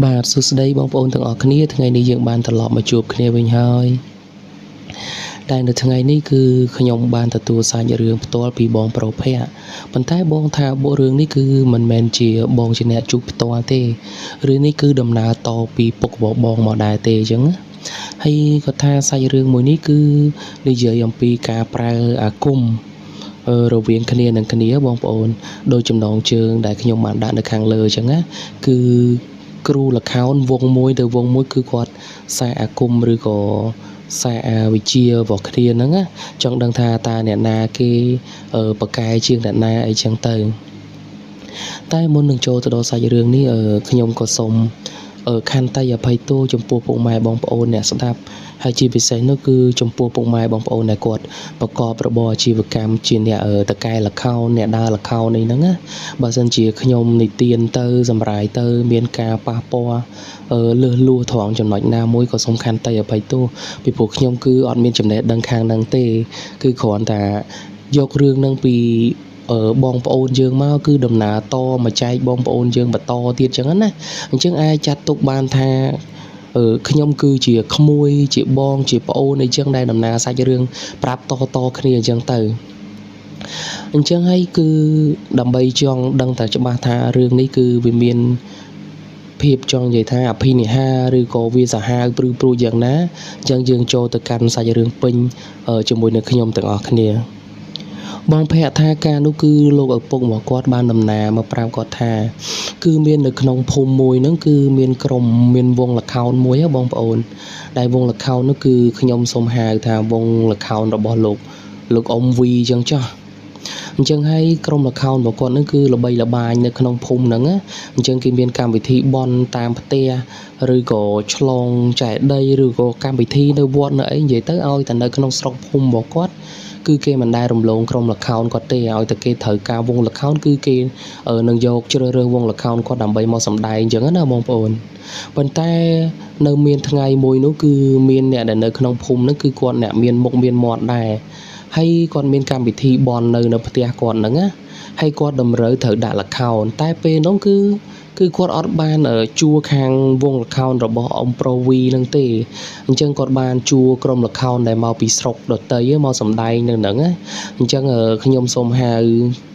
បាទសួស្តីបងប្អូនទាំងអស់គ្នាថ្ងៃនេះយើងបានត្រឡប់មកជួបគ្នាវិញហើយតែនៅថ្ងៃនេះគឺខ្ញុំបានទទួលសាច់រឿងផ្ទាល់ពីបងប្រុសភ័ក្រប៉ុន្តែបងថាបុរឿងនេះគឺមិនមែនជាបងជាអ្នកជួបផ្ទាល់ទេរឿងនេះគឺដំណើរតពីពុករបស់បងមកដែរទេអញ្ចឹងណាហើយគាត់ថាសាច់រឿងមួយនេះគឺនិយាយអំពីការប្រើអាគមរវាងគ្នានឹងគ្នាបងប្អូនដោយចំណងជើងដែលខ្ញុំបានដាក់នៅខាងលើអញ្ចឹងណាគឺគ្រូល្ខោនវងមួយទៅវងមួយគឺគាត់សាអាគមឬក៏សាអាវិជារបស់គ្នាហ្នឹងណាចង់ដឹងថាតើអ្នកណាគេប្រកែជាងអ្នកណាអីចឹងទៅតែមុននឹងចូលទៅដល់សាច់រឿងនេះខ្ញុំក៏សូមខន្តីអភ័យទោសចំពោះពុកម៉ែបងប្អូនអ្នកស្ដាប់ហើយជាពិសេសនោះគឺចំពោះពុកម៉ែបងប្អូនដែលគាត់ប្រកបរបរអាជីវកម្មជាអ្នកតកែល្ខោនអ្នកដើរល្ខោនអីហ្នឹងណាបើសិនជាខ្ញុំនិទានទៅសម្រាយទៅមានការប៉ះពាល់លើសលួសត្រង់ចំណុចណាមួយក៏សូមខន្តីអភ័យទោសពីព្រោះខ្ញុំគឺអត់មានចំណេះដឹងខាងហ្នឹងទេគឺគ្រាន់តែយករឿងហ្នឹងពីបងប្អូនយើងមកគឺដំណើរតមកចែកបងប្អូនយើងបន្តទៀតចឹងណាអញ្ចឹងអាចចាត់ទុកបានថាខ្ញុំគឺជាក្មួយជាបងជាប្អូនអីចឹងដែលដំណើរសាច់រឿងប្រាប់តគ្នាអញ្ចឹងទៅអញ្ចឹងហើយគឺដើម្បីចង់ដឹងតែច្បាស់ថារឿងនេះគឺវាមានភាពចង់និយាយថាអភិនិហាឬក៏វាសាហាវព្រឺយ៉ាងណាអញ្ចឹងយើងចូលទៅកាន់សាច់រឿងពេញជាមួយនឹងខ្ញុំទាំងអស់គ្នាបងភ័ក្រថាការនោះគឺលោកឪពុករបស់គាត់បានដំណើរមកប្រាប់គាត់ថាគឺមាននៅក្នុងភូមិមួយហ្នឹងគឺមានក្រុមមានវងល្ខោនមួយហ៎បងប្អូនដែលវងល្ខោននោះគឺខ្ញុំសូមហៅថាវងល្ខោនរបស់លោកអ៊ំវីអញ្ចឹងចុះអញ្ចឹងហើយក្រុមល្ខោនរបស់គាត់ហ្នឹងគឺល្បីល្បាញនៅក្នុងភូមិហ្នឹងណាអញ្ចឹងគេមានកម្មវិធីបន់តាមផ្ទះឬក៏ឆ្លងចែកដីឬក៏កម្មវិធីនៅវត្តនៅអីនិយាយទៅឲ្យតែនៅក្នុងស្រុកភូមិរបស់គាត់គឺគេមិនដែលរំលងក្រុមល្ខោនគាត់ទេឲ្យតែគេត្រូវការវងល្ខោនគឺគេនឹងយកជ្រើសរើសវងល្ខោនគាត់ដើម្បីមកសម្ដែងអញ្ចឹងណាបងប្អូនប៉ុន្តែនៅមានថ្ងៃមួយនោះគឺមានអ្នកដែលនៅក្នុងភូមិហ្នឹងគឺគាត់អ្នកមានមុខមានមាត់ដែរហើយគាត់មានកម្មវិធីបន់នៅផ្ទះគាត់ហ្នឹងណាហើយគាត់តម្រូវត្រូវដាក់ល្ខោនតែពេលនោះគឺគាត់អត់បានជួខាងវងល្ខោនរបស់អ៊ំប្រុសវីនឹងទេអញ្ចឹងគាត់បានជួក្រុមល្ខោនដែលមកពីស្រុកដតីមកសម្ដែងនៅហ្នឹងណាអញ្ចឹងខ្ញុំសូមហៅ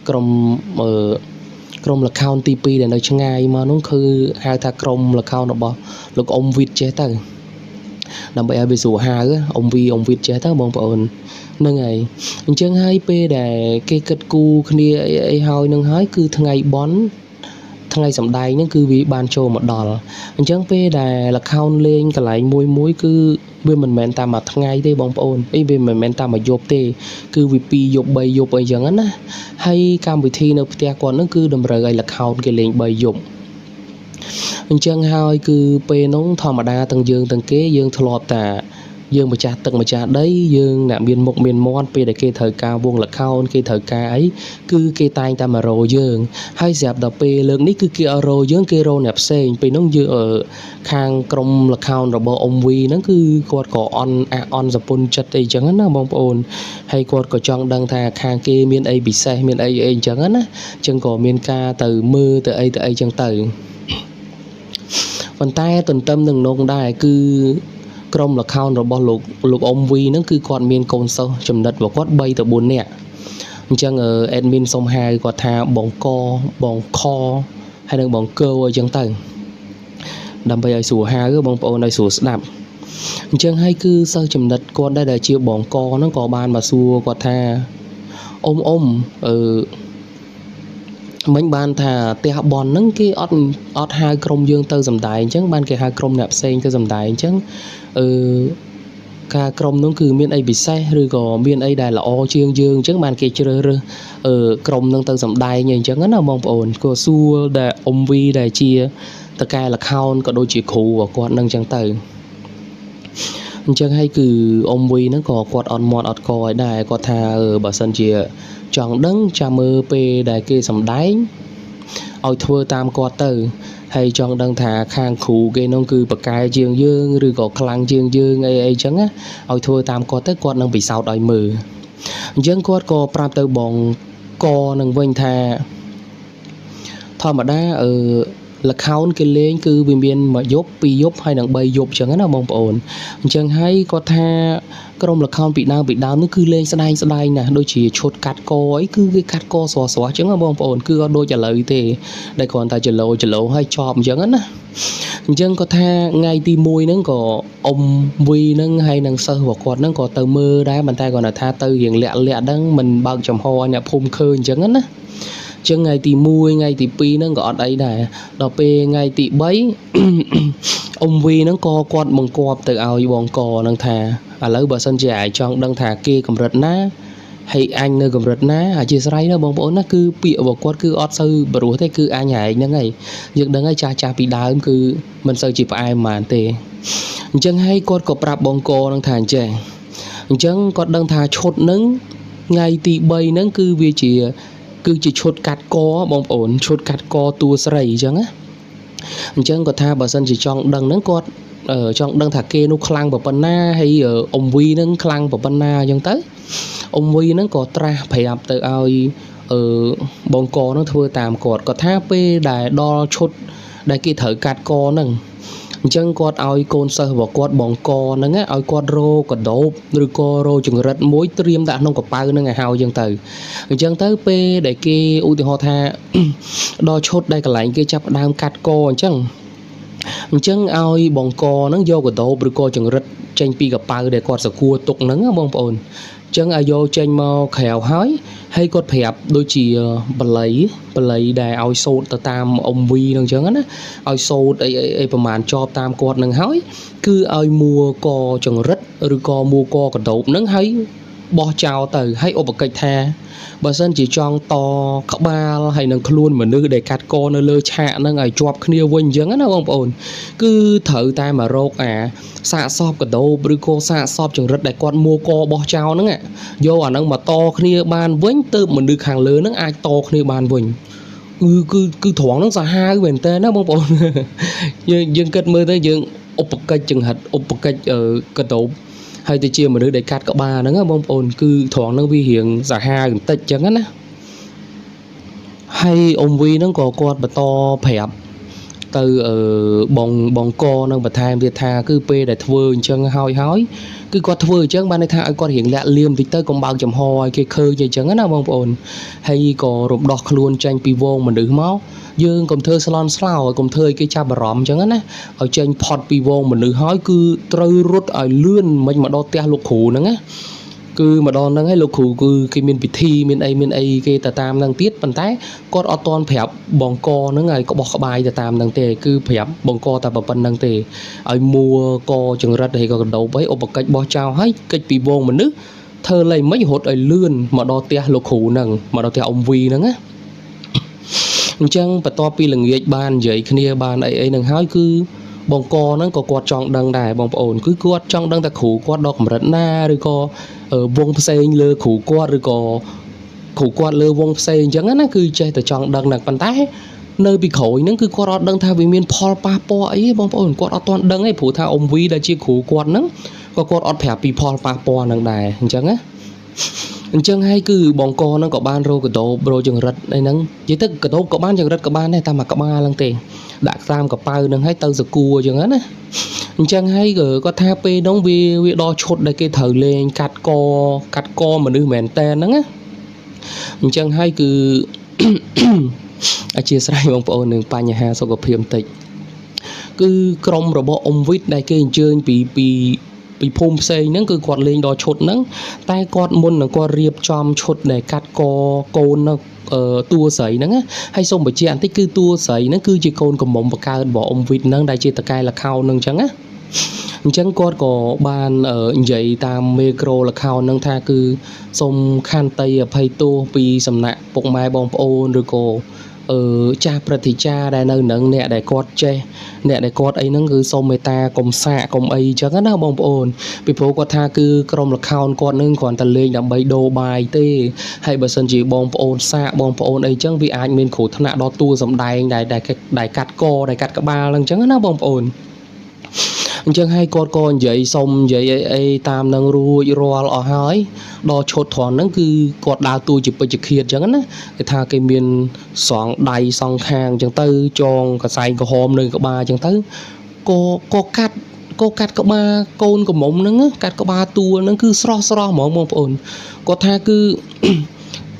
ក្រុមល្ខោនទី2ដែលនៅឆ្ងាយមកនោះគឺហៅថាក្រុមល្ខោនរបស់លោកអ៊ំវីតចេះទៅដើម្បីឲ្យវាស្រួលហៅអ៊ំវីតចេះទៅបងប្អូនហ្នឹងហើយអញ្ចឹងហើយពេលដែលគេគិតគូរគ្នាអីហើយនឹងហើយគឺថ្ងៃបន់ថ្ងៃសម្ដែងហ្នឹងគឺវាបានចូលមកដល់អញ្ចឹងពេលដែលល្ខោនលេងកន្លែងមួយគឺវាមិនមែនតាមមួយថ្ងៃទេបងប្អូនវាមិនមែនតាមមួយយប់ទេគឺវា2យប់3យប់អីចឹងណាហើយកម្មវិធីនៅផ្ទះគាត់ហ្នឹងគឺតម្រូវឲ្យល្ខោនគេលេង3យប់អញ្ចឹងហើយគឺពេលនោះធម្មតាទាំងយើងទាំងគេយើងធ្លាប់តែយើងម្ចាស់ទឹកម្ចាស់ដីយើងអ្នកមានមុខមានមាត់ពេលដែលគេត្រូវការវងល្ខោនគេត្រូវការអីគឺគេតែងតែមករកយើងហើយស្រាប់តែពេលលើកនេះគឺគេអត់រកយើងគេរកអ្នកផ្សេងពេលនោះយើងខាងក្រុមល្ខោនរបស់អ៊ំវីហ្នឹងគឺគាត់ក៏អន់សពុនចិត្តអីចឹងណាបងប្អូនហើយគាត់ក៏ចង់ដឹងថាខាងគេមានអីពិសេសមានអីអញ្ចឹងណាអញ្ចឹងក៏មានការទៅមើលទៅអីចឹងទៅប៉ុន្តែទន្ទឹមនឹងនោះដែរគឺក្រុមល្ខោនរបស់លោកអ៊ំវីហ្នឹងគឺគាត់មានកូនសិស្សចំណិតរបស់គាត់3ទៅ4នាក់អញ្ចឹងអេដមីនសូមហៅគាត់ថាបងកបងខហើយនិងបងកើអញ្ចឹងទៅដើម្បីឲ្យស្រួលហៅបងប្អូនឲ្យស្រួលស្ដាប់អញ្ចឹងហើយគឺសិស្សចំណិតគាត់ដែលជាបងកហ្នឹងក៏បានមកសួរគាត់ថាអ៊ំមិញបានថាផ្ទះបនហ្នឹងគេអត់ហៅក្រុមយើងទៅសម្ដែងអញ្ចឹងបានគេហៅក្រុមអ្នកផ្សេងទៅសម្ដែងអញ្ចឹងការក្រុមនោះគឺមានអីពិសេសឬក៏មានអីដែលល្អជាងយើងអញ្ចឹងបានគេជ្រើសរើសក្រុមនឹងទៅសម្ដែងអញ្ចឹងណាបងប្អូនក៏សួរដែលអ៊ំវីដែលជាតកែល្ខោនក៏ដូចជាគ្រូរបស់គាត់នឹងអញ្ចឹងទៅអញ្ចឹងហើយគឺអ៊ំវីហ្នឹងក៏គាត់អត់មាត់អត់កឲ្យដែរគាត់ថាបើសិនជាចង់ដឹងចាំមើលពេលដែលគេសម្ដែងឲ្យធ្វើតាមគាត់ទៅហើយចង់ដឹងថាខាងគ្រូគេនោះគឺប្រកែជាងយើងឬក៏ខ្លាំងជាងយើងអីចឹងណាឲ្យធ្វើតាមគាត់ទៅគាត់នឹងពិសោធន៍ឲ្យមើលអញ្ចឹងគាត់ក៏ប្រាប់ទៅបងកនឹងវិញថាធម្មតា là khao cái lên cứ vì miền mà dốt pi dốt hay đằng bay dốt chẳng nó bông ổn chẳng hay có tha cái rồng là khao bị đau nó cứ lên sân đây nè đôi chỉ chốt cắt co ấy cứ cái cắt co xóa chẳng là bông ổn cứ đôi trả lời thì đây còn ta trả lỗ hay chọp chẳng á chẳng có tha ngay ti môi nó có ông vi nó hay năng sơ hoặc quạt nó có tờ mơ đá bàn tay còn là tha tư hiện lẹ đang mình bao chầm hoa nhà phun khơi chẳng á chẳng ngày thì mui ngày thì pi nó gọi đây này đò pe ngày thì bấy ông vi nó co quạt bằng quạt từ ao bòn cò đang thà lấy bờ sân dài chọn đang thà kia cầm rệt ná hay anh nơi cầm rệt ná chia sấy nó bóng bóng nó cứ bịa vào quạt cứ ót sư bờ rúa thế cứ ai nhảy như ngày nhưng đang ai cha bị đá cứ mình sợ chỉ phải ai mà tề chẳng hay quạt có prap bòn cò đang thà trẻ chẳng quạt đang thà chốt nứng ngày thì bay nứng cứ vì chỉ chốt cắt co bóng ổn chốt cắt co tua sấy chẳng á chẳng có tha bà sân chỉ chọn đằng nắng quạt ở trong đằng thà kê nó khlang vào bên na hay ở ông vi nó khlang vào bên na chẳng tới ông vi nó có tra phải ập từ ai ở bóng co nó thưa tạm cột có tha pe đài đo chốt đài kia thở cắt co nằng chẳng quạt ai côn sơ vào quạt bóng co nó nghe ai quạt rô có đốp rồi co rô chừng rất mối tiêm đã không có bao nó ngày hào chẳng từ chẳng tới pe để kia ưu tiên họ tha đo chốt đây cả lại kia chắp đang cắt co chẳng ai bóng co nó vô cái đốp rồi co chừng rất tranh pi gặp bao để quạt sờ cua tục nắng bông ổn chẳng ai vô tranh mau khéo hói hay quạt phèp đôi chỉ bật lấy để ao sốt từ tam ông vi đang chẳng á ao sốt ấyประมาณ cho tam quạt nâng hói cứ ai mua co chừng rất rồi co mua co cái đốp nắng hay bỏ chào từ hay ốp cái tha bà sân chỉ chọn to các ba hay nâng luôn mà nữ để cắt co nơi lơ chạ nâng ngày chọp kia vinh chẳng á không ổn cứ thử tay mà rốt xạ sọp cái đầu bự cô xạ sọp chừng rất đại quan mua co bỏ chào nữa vô nâng mà to kia ban vinh tự mình được hàng lớn nâng ai to kia ban vinh cứ thoáng nó ra hai cái bền tên nó không ổn nhưng kết mơ tới nhưng ốp cái chừng hạt ốp cái ở cái đầu hay tôi chia mà được để cắt các ba nó bông ổn cứ thoáng nó vi hiện giả hai gần tết chẳng á hay ông vi nó có quạt bà to phèp từ ở bong co nó bà tham việt tha cứ pe để thưa chân hói cứ quạt thưa chân ban đây tha quạt hiện lẹ liêm thì tới còn bao chấm hoi cái khơi vậy chẳng á bông ổn hay có rụp đọt luôn tranh pi vô mà được máu dương cùng thơ salon slow cùng thơ cái cha bà rõm chẳng á ở trên pot pi vô mà nữ hói cứ trôi rút ở lươn mình mà đo te lục khủ nữa á cứ mà đo năng hay lục khủ cứ cái miền bị thi miền A cái tà tam năng tiết bàn tay có ở toàn phèp bong co nó ngày có bọc bài tà tam năng tề cứ phèp bong co tà bập năng tề ở mua co chừng ra thì có đầu với ốp cách bò trao hay cách pi vô mà nữ thơ lấy mấy hột ở lươn mà đo te lục khủ nằng mà đo te ông vi nằng á chẳng bà to pi là người ban vậy kia ban ấy nâng hói cứ bong co nó có quạt trong đằng đài bong ổn cứ quạt trong đằng ta khủ quạt đọc mà rất na rồi có ở vông xe lơ khủ quạt rồi có khủ quạt lơ vông xe chẳng á nó cứ chơi từ trong đằng nặng bàn tay nơi bị khối nó cứ quạt đằng tha vì miền Paul Papo ấy bong ổn quạt toàn đằng ấy phụ tha ông vi đã chia khủ quạt nó có quạt ọt phèp bị Paul Papo đằng đài chẳng á chẳng hay cứ bong co nó có ban rô cái tổ bro chừng rất đây nắng chỉ tức cái tổ có ban chừng rất có ban này ta mà có ba lần tiền đại tam có bao nâng hay tao giật cua chừng á chẳng hay ở có tha pe đóng vi đo chốt đây cái thời lên cắt co mà đưa mền tên nắng á chẳng hay cứ chia sẻ bong po nâng pa nhà ha sau có phim tịch cứ crom rồi bộ ông vít đây cái chơi bị phun xây nó cứ quạt lên đo chốt nó tay quạt môn nó quạt riệp chom chốt để cắt co côn nó tua sấy nó hay xong bởi chị anh thích cứ tua sấy nó cứ chỉ côn cầm mộng và cao bỏ ông vịt nó đại chỉ tất cả là khao nâng chẳng á chẳng quạt có ban ở vậy tam micro là khao nâng tha cứ xong khan tây ở pay tô pi sầm nạ bọc mai bong ôn rồi cô cha prati cha đại nơi nâng nè đại quạt che nè đại quạt ấy nó cứ xong người ta cùng xạ cùng ấy chẳng á bong ôn bị phố quạt tha cứ cầm là khao quạt nâng còn ta lên làm bay đồ bài tê hay bà sân chỉ bong ôn xạ bong ôn ấy chẳng vì anh mình khổ thân nạ đó tua dòng đại cắt co đại cắt cả ba lần chẳng á bong ôn អញ្ចឹងហើយគាត់ក៏និយាយសុំនិយាយអីតាមនឹងរួចរាល់អស់ហើយដល់ឈុតត្រង់ហ្នឹងគឺគាត់ដើរតួជាពេជ្ជឃាតអញ្ចឹងណាគេថាគេមានសងដៃសងខាងអញ្ចឹងទៅចងកសែងក្រហមនៅក្បាលអញ្ចឹងទៅក៏កាត់ក្បាលកូនកំមុំហ្នឹងកាត់ក្បាលតួហ្នឹងគឺស្រស់ហ្មងបងប្អូនគាត់ថាគឺ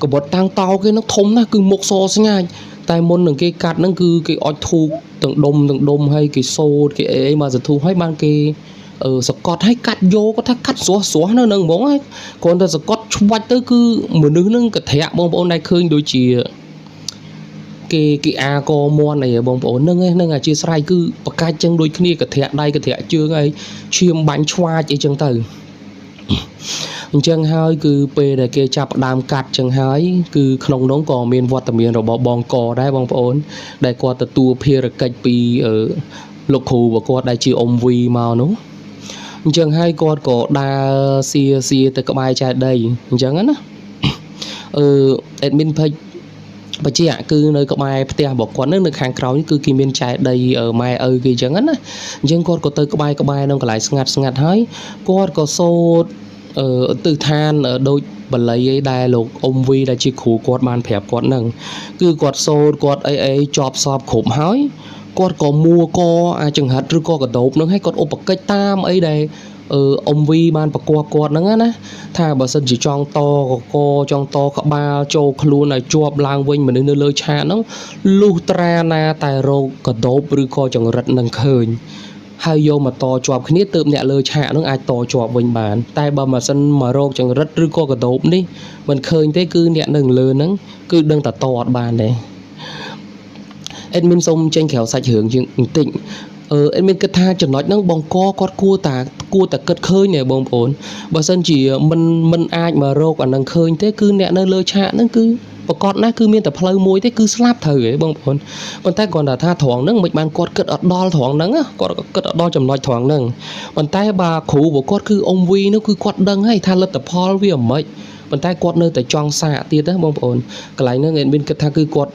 កបត់តាំងតោគេនឹងធំណាស់គឺមុខសស្ងាច់តែមុននឹងគេកាត់ហ្នឹងគឺគេអុចធូបទាំងដុំហើយគេសូត្រគេអីមកសធូបហើយបានគេសកត់ឲ្យកាត់យកគាត់ថាកាត់ស្រស់នៅនឹងហ្មងហើយគ្រាន់តែសកត់ឆ្វាច់ទៅគឺមនុស្សហ្នឹងកធាក់បងប្អូនដែលឃើញដូចជាគេអាកមន់អីបងប្អូនហ្នឹងអាជាស្រ័យគឺប្រកាច់ចឹងដូចគ្នាកធាក់ដៃកធាក់ជើងហើយឈាមបាញ់ឆ្វាចអីចឹងទៅអញ្ចឹងហើយគឺពេលដែលគេចាប់ផ្ដើមកាត់ចឹងហើយគឺក្នុងនោះក៏មានវត្តមានរបស់បងកដែរបងប្អូនដែលគាត់ទទួលភារកិច្ចពីលោកគ្រូរបស់គាត់ដែលជាអ៊ំវីមកនោះអញ្ចឹងហើយគាត់ក៏ដើរសៀទៅក្បែរចេតិយអញ្ចឹងណាអេដមីនពេជ្របជាគឺនៅក្បែរផ្ទះរបស់គាត់នៅខាងក្រោយគឺគេមានចេតិយម៉ែឪគេអញ្ចឹងណាអញ្ចឹងគាត់ក៏ទៅក្បែរនៅកន្លែងស្ងាត់ហើយគាត់ក៏សូត្រទិដ្ឋានដូចបល័យអីដែលលោកអ៊ំវីដែលជាគ្រូគាត់បានប្រាប់គាត់ហ្នឹងគឺគាត់សូត្រគាត់អីជាប់សពគ្រប់ហើយគាត់ក៏មួកអាចង្ហិតឬក៏កដោបហ្នឹងឲ្យគាត់ឧបកិច្ចតាមអីដែលអ៊ំវីបានប្រកបគាត់ហ្នឹងណាថាបើសិនជាចង់តកចង់តក្បាលចូលខ្លួនឲ្យជាប់ឡើងវិញមនុស្សនៅលើឆាកហ្នឹងលុះត្រាណាតែរោគកដោបឬក៏ចង្រិតនឹងឃើញហើយយកមកតជាប់គ្នាទើបអ្នកលើឆាកហ្នឹងអាចតជាប់វិញបានតែបើមិនសិនមករោគចង្រិតឬក៏កដោបនេះមិនឃើញទេគឺអ្នកនៅលើហ្នឹងគឺដឹងតែតអត់បានទេអេដមីនសូមចេញក្រៅសាច់រឿងជាងបន្តិចអេដមីនគិតថាចំណុចហ្នឹងបងកគាត់គួរតែគិតឃើញទេបងប្អូនបើសិនជាមិនអាចមករោគអានឹងឃើញទេគឺអ្នកនៅលើឆាកហ្នឹងគឺប្រកបណាស់គឺមានតែផ្លូវមួយទេគឺស្លាប់ត្រូវហ៎បងប្អូនប៉ុន្តែគាត់ថាត្រង់ហ្នឹងមិនបានគាត់គិតអត់ដល់ត្រង់ហ្នឹងគាត់គិតអត់ដល់ចំណុចត្រង់ហ្នឹងប៉ុន្តែបើគ្រូរបស់គាត់គឺអ៊ំវីនោះគឺគាត់ដឹងហើយថាលទ្ធផលវាមិនម៉េចប៉ុន្តែគាត់នៅតែចង់សាកទៀតណាបងប្អូនកន្លែងហ្នឹងអេដមីនគិតថាគឺគាត់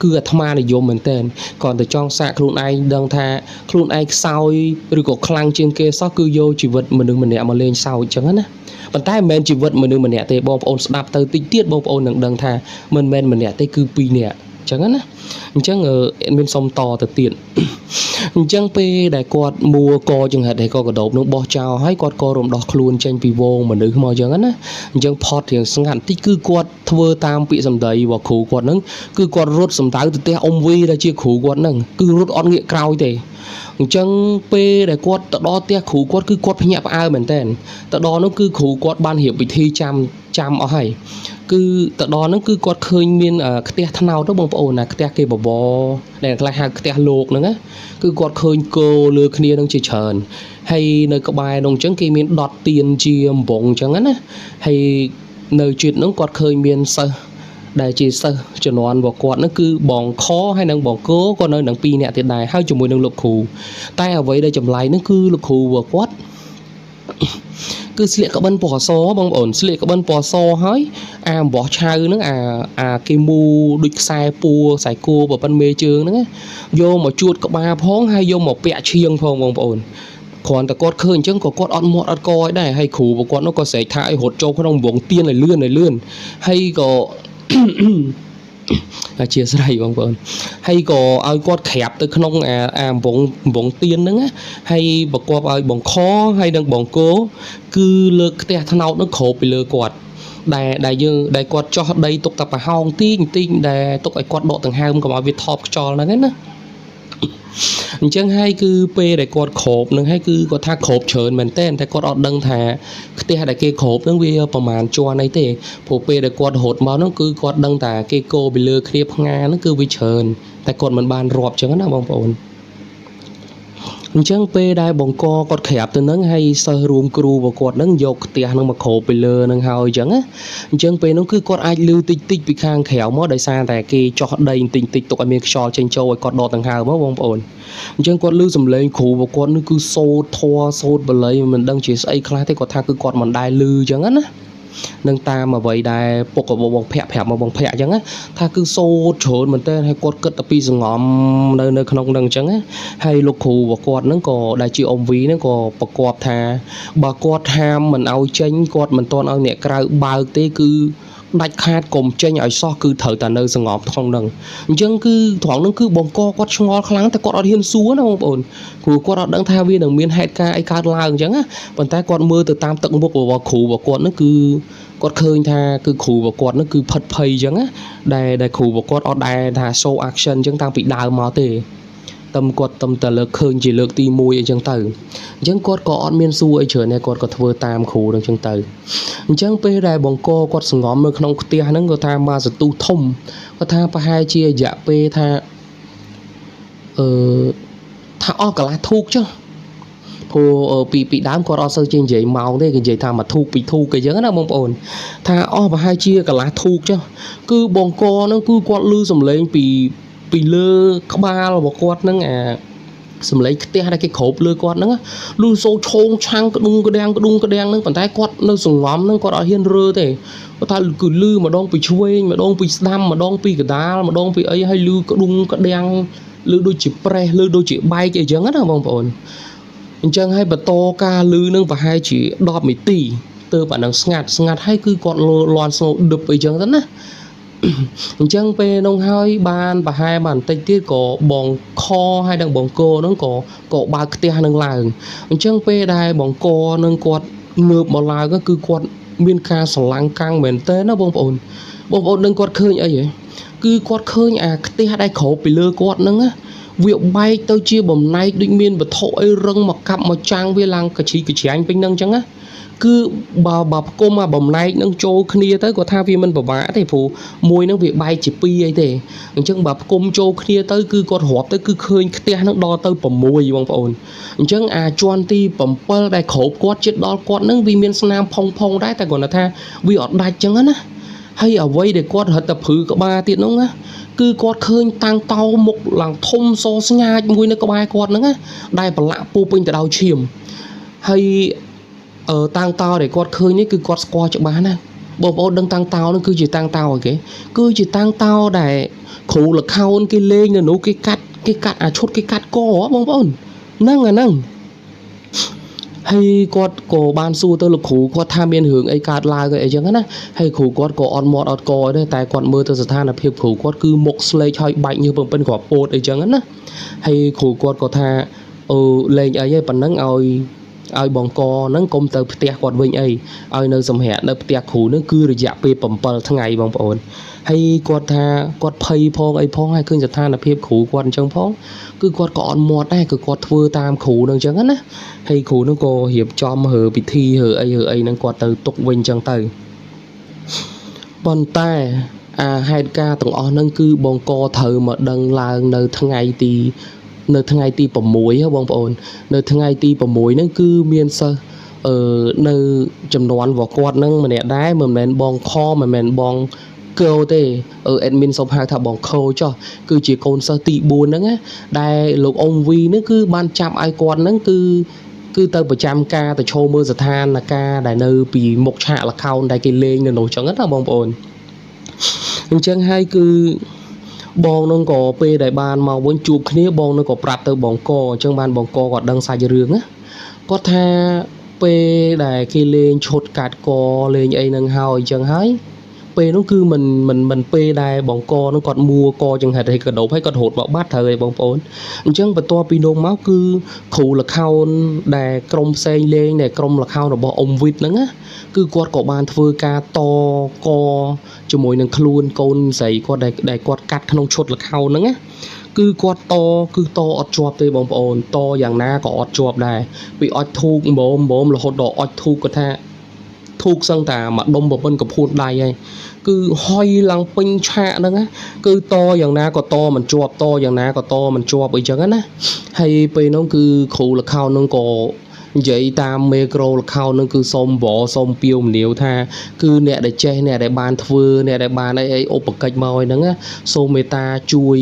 គឺអាត្មានិយមមែនតើគាត់ទៅចង់សាកខ្លួនឯងដឹងថាខ្លួនឯងខ្សោយឬក៏ខ្លាំងជាងគេសោះគឺយកជីវិតមនុស្សម្នាក់មកលេងសើចអញ្ចឹងណាប៉ុន្តែមិនមែនជីវិតមនុស្សម្នាក់ទេបងប្អូនស្ដាប់ទៅតិចទៀតបងប្អូននឹងដឹងថាមិនមែនម្នាក់ទេគឺពីរនាក់អញ្ចឹងណាអញ្ចឹងមានសុំតទៅទៀតអញ្ចឹងពេលដែលគាត់មួកចង្ហិតហើយក៏កដោបនឹងបោះចោលហើយគាត់ក៏រំដោះខ្លួនចេញពីវងមនុស្សមកអញ្ចឹងណាអញ្ចឹងផតរៀងស្ងាត់បន្តិចគឺគាត់ធ្វើតាមពាក្យសម្ដីរបស់គ្រូគាត់ហ្នឹងគឺគាត់រត់សម្ដៅទៅផ្ទះអ៊ំវីដែលជាគ្រូគាត់ហ្នឹងគឺរត់អត់ងាកក្រោយទេអញ្ចឹងពេលដែលគាត់ទៅដល់ផ្ទះគ្រូគាត់គឺគាត់ភ្ញាក់ផ្អើលមែនតើទៅដល់នោះគឺគ្រូគាត់បានរៀបពិធីចាំអស់ហើយគឺទៅដល់ហ្នឹងគឺគាត់ឃើញមានខ្ទះថ្នោតទៅបងប្អូនណាខ្ទះគេបបដែលខ្លះហៅខ្ទះលោកហ្នឹងណាគឺគាត់ឃើញគោលើគ្នានឹងជាច្រើនហើយនៅក្បែរនោះអញ្ចឹងគេមានដុតទៀនជាអំបងអញ្ចឹងណាហើយនៅជាតិនោះគាត់ឃើញមានសិស្សដែលជាសិស្សជំនាន់របស់គាត់នោះគឺបងខហើយនិងបងគោក៏នៅនឹង2នាក់ទៀតដែរហើយជាមួយនឹងលោកគ្រូតែអ្វីដែលចម្លែកនោះគឺលោកគ្រូរបស់គាត់គឺស្លៀកក្បិនពណ៌សបងប្អូនស្លៀកក្បិនពណ៌សហើយអាអំបោះឆៅហ្នឹងអាគេមូដូចខ្សែពួរខ្សែគោបើប៉ុនមេជើងហ្នឹងយកមកជួតក្បាលផងហើយយកមកពាក់ឈៀងផងបងប្អូនគ្រាន់តែគាត់ឃើញអញ្ចឹងក៏គាត់អត់មាត់អត់កឲ្យដែរហើយគ្រូរបស់គាត់នោះក៏ស្រែកថាឲ្យរត់ចូលក្នុងវងទៀនឲ្យលឿនហើយក៏អធិស្ឋានបងប្អូនហើយក៏ឲ្យគាត់ក្រាបទៅក្នុងអាវងទៀនហ្នឹងហើយប្រកបឲ្យបងខហើយនិងបងគោគឺលើកផ្ទះថ្នោតនោះគ្របពីលើគាត់ដែលគាត់ចោះដីទុកតែប្រហោងទីងដែលទុកឲ្យគាត់ដកដង្ហើមកុំឲ្យវាថប់ខ្យល់ហ្នឹងណាអញ្ចឹងហើយគឺពេលដែលគាត់គ្របនឹងហើយគឺគាត់ថាគ្របច្រើនមែនតើតែគាត់អត់ដឹងថាផ្ទះដែលគេគ្របនឹងវាប្រហែលជាន់អីទេព្រោះពេលដែលគាត់រត់មកនោះគឺគាត់ដឹងតែគេគោពីលើគ្នាផ្ងាហ្នឹងគឺវាច្រើនតែគាត់មិនបានរាប់ចឹងណាបងប្អូនអញ្ចឹងពេលដែលបង្កគាត់ក្រាបទៅនឹងហើយសិស្សរួមគ្រូរបស់គាត់នឹងយកផ្ទះនឹងមកគ្របពីលើនឹងហើយអញ្ចឹងណាអញ្ចឹងពេលនោះគឺគាត់អាចលឺតិចពីខាងក្រៅមកដោយសារតែគេចោះដីបន្តិចទុកឲ្យមានខ្យល់ចេញចូលឲ្យគាត់ដកដង្ហើមមកបងប្អូនអញ្ចឹងគាត់លឺសំឡេងគ្រូរបស់គាត់នោះគឺសូត្រធម៌សូត្របល័យមិនដឹងជាស្អីខ្លះទេគាត់ថាគឺគាត់មិនដែលលឺអញ្ចឹងណា នឹងតាមអ្វីដែលពុករបស់បងភ័ក្រប្រាប់មកបងភ័ក្រអញ្ចឹងណាថាគឺសូត្រច្រើនមែនតើហើយគាត់គិតតែពីសង្ងំនៅក្នុងហ្នឹងអញ្ចឹងណាហើយលោកគ្រូរបស់គាត់ហ្នឹងក៏ដែលជាអ៊ំវីហ្នឹងក៏ប្រកបថាបើគាត់ហាមមិនឲ្យចេញគាត់មិនទាន់ឲ្យអ្នកក្រៅបើកទេគឺដាច់ខាតកុំចេញឲ្យសោះគឺត្រូវតែនៅសង្ងំក្នុងហ្នឹងអញ្ចឹងគឺត្រង់ហ្នឹងគឺបងកគាត់ឆ្ងល់ខ្លាំងតែគាត់អត់ហ៊ានសួរណាបងប្អូនគ្រូគាត់អត់ដឹងថាវានឹងមានហេតុការណ៍អីកើតឡើងអញ្ចឹងណាប៉ុន្តែគាត់មើលទៅតាមទឹកមុខរបស់គ្រូរបស់គាត់ហ្នឹងគឺគាត់ឃើញថាគឺគ្រូរបស់គាត់ហ្នឹងគឺផិតភ័យអញ្ចឹងណាដែលគ្រូរបស់គាត់អត់ដែលថា show action អញ្ចឹងតាំងពីដើមមកទេគាត់តែលើកឃើញជាលើកទី1អីចឹងទៅអញ្ចឹងគាត់ក៏អត់មានសួរអីច្រើនដែរគាត់ក៏ធ្វើតាមគ្រូហ្នឹងចឹងទៅអញ្ចឹងពេលដែលបង្កគាត់សង្ងំនៅក្នុងផ្ទះហ្នឹងគាត់ថាមកសន្ទុះធំគាត់ថាប្រហែលជារយៈពេលថាថាអស់កន្លះធូកចុះព្រោះពីដើមគាត់អត់សូវចេះនិយាយម៉ោងទេគេនិយាយថាមួយធូកពីរធូកអីចឹងណាបងប្អូនថាអស់ប្រហែលជាកន្លះធូកចុះគឺបង្កហ្នឹងគឺគាត់ឮសំឡេងពីលើក្បាលរបស់គាត់ហ្នឹងអាសំឡេងផ្ទះដែលគេគ្របលើគាត់ហ្នឹងលឺសូរឆោងឆាំងក្ដុងក្ដាំងហ្នឹងប៉ុន្តែគាត់នៅសង្ងំហ្នឹងគាត់អត់ហ៊ានរើទេគាត់ថាគឺលឺម្ដងពីឆ្វេងម្ដងពីស្ដាំម្ដងពីកដាលម្ដងពីអីហើយលឺក្ដុងក្ដាំងលឺដូចជាប្រេះលឺដូចជាបែកអីចឹងណាបងប្អូនអញ្ចឹងហើយបន្តការលឺនឹងប្រហែលជា10នាទីទើបអានឹងស្ងាត់ហើយគឺគាត់លាន់ស្នូដឹបអីចឹងទៅណាអញ្ចឹងពេលនោះហើយបានប្រហែលបានបន្តិចទៀតក៏បងខហើយនឹងបងកហ្នឹងក៏បើកផ្ទះនឹងឡើងអញ្ចឹងពេលដែលបងកនឹងគាត់ងើបមកឡើងគឺគាត់មានការស្រឡាំងកាំងមែនតើណាបងប្អូននឹងគាត់ឃើញអីហ៎គឺគាត់ឃើញអាផ្ទះដែលគ្របពីលើគាត់ហ្នឹងណាវាបែកទៅជាបំណែកដូចមានវត្ថុអីរឹងមកកាប់មកចាំងវាឡើងកជ្រីកជ្រាញពេញហ្នឹងអញ្ចឹងណាគឺបើផ្គុំអាបំណែកនឹងចូលគ្នាទៅគាត់ថាវាមិនពិបាកទេព្រោះមួយហ្នឹងវាបែកជា2អីទេអញ្ចឹងបើផ្គុំចូលគ្នាទៅគឺគាត់រាប់ទៅគឺឃើញផ្ទះហ្នឹងដល់ទៅ6បងប្អូនអញ្ចឹងអាចន់ទី7ដែលគ្របគាត់ជិតដល់គាត់ហ្នឹងវាមានស្នាមផុងដែរតែគាត់ថាវាអត់ដាច់អញ្ចឹងណាហើយអ្វីដែលគាត់រត់តែព្រឺក្បាលទៀតហ្នឹងណាគឺគាត់ឃើញតាំងតោមុខឡើងធំសស្ងាចមួយនៅក្បែរគាត់ហ្នឹងណាដែលប្រឡាក់ពោពេញទៅដោយឈាមហើយតាំងតោដែលគាត់ឃើញនេះគឺគាត់ស្គាល់ច្បាស់ណាបងប្អូនដឹងតាំងតោនោះគឺជាតាំងតោអីគេគឺជាតាំងតោដែលគ្រូល្ខោនគេលេងនៅនោះគេកាត់អាឈុតគេកាត់កបងប្អូនហ្នឹងអាហ្នឹងហើយគាត់ក៏បានសួរទៅលោកគ្រូគាត់ថាមានរឿងអីកើតឡើងអីចឹងណាហើយគ្រូគាត់ក៏អត់មាត់អត់កទេតែគាត់មើលទៅស្ថានភាពគ្រូគាត់គឺមុខស្លេកហើយបាច់ញើសពិនគ្រាប់ពោតអីចឹងណាហើយគ្រូគាត់ក៏ថាលេងអីហ្នឹងប៉ុណ្ណឹងឲ្យបង្កហ្នឹងកុំទៅផ្ទះគាត់វិញអីឲ្យនៅសម្រាប់នៅផ្ទះគ្រូហ្នឹងគឺរយៈពេល7ថ្ងៃបងប្អូនហើយគាត់ថាគាត់ភ័យផងអីផងហើយឃើញស្ថានភាពគ្រូគាត់អញ្ចឹងផងគឺគាត់ក៏អត់មាត់ដែរគឺគាត់ធ្វើតាមគ្រូហ្នឹងអញ្ចឹងណាហើយគ្រូហ្នឹងក៏រៀបចំរើពិធីរើអីហ្នឹងគាត់ទៅទុកវិញអញ្ចឹងទៅប៉ុន្តែហេតុការណ៍ទាំងអស់ហ្នឹងគឺបង្កត្រូវមកដឹងឡើងនៅថ្ងៃទី6បងប្អូននៅថ្ងៃទី6ហ្នឹងគឺមានសិស្សនៅចំនួនរបស់គាត់ហ្នឹងម្នាក់ដែរមិនមែនបងខមិនមែនបងកោទេadmin សុំហៅថាបងខោចុះគឺជាកូនសិស្សទី4ហ្នឹងណាដែលលោកអ៊ំវីហ្នឹងគឺបានចាប់ឲ្យគាត់ហ្នឹងគឺទៅប្រចាំការទៅឈរមើលស្ថានភាពដែលនៅពីមុខឆាកល្ខោនដែលគេលេងនៅនោះចឹងណាបងប្អូនអញ្ចឹងហើយគឺបងនឹងក៏ពេលដែលបានមកវិញជួបគ្នាបងនឹងក៏ប្រាប់ទៅបងកអញ្ចឹងបានបងកគាត់ដឹងសាច់រឿងណាគាត់ថាពេលដែលគេលេងឈុតកាត់កលេងអីនឹងហើយអញ្ចឹងហើយពេលនោះគឺមិនពេលដែលបងកនោះគាត់មួកចង្ហិតឲ្យកដោបហើយគាត់រត់មកបាត់ត្រូវឯងបងប្អូនអញ្ចឹងបន្ទាប់ពីនោះមកគឺគ្រូល្ខោនដែលក្រុមផ្សេងលេងដែលក្រុមល្ខោនរបស់អ៊ំវិតហ្នឹងណាគឺគាត់ក៏បានធ្វើការតកជាមួយនឹងខ្លួនកូនស្រីគាត់ដែលគាត់កាត់ក្នុងឈុតល្ខោនហ្នឹងណាគឺគាត់តអត់ជាប់ទេបងប្អូនតយ៉ាងណាក៏អត់ជាប់ដែរពីអុចធូកម្មរហូតដល់អុចធូកគាត់ថាធូកសឹងតែមួយដុំប្រពន្ធកពួនដៃហើយគឺហុយឡើងពេញឆាកហ្នឹងណាគឺតយ៉ាងណាក៏តមិនជាប់តយ៉ាងណាក៏តមិនជាប់អីចឹងណាហើយពេលនោះគឺគ្រូល្ខោននោះក៏និយាយតាមមេក្រូល្ខោននឹងគឺសូមសូមពាវមនាវថាគឺអ្នកដែលចេះអ្នកដែលបានធ្វើអ្នកដែលបានអីឧបកិច្ចមកហ្នឹងសូមមេត្តាជួយ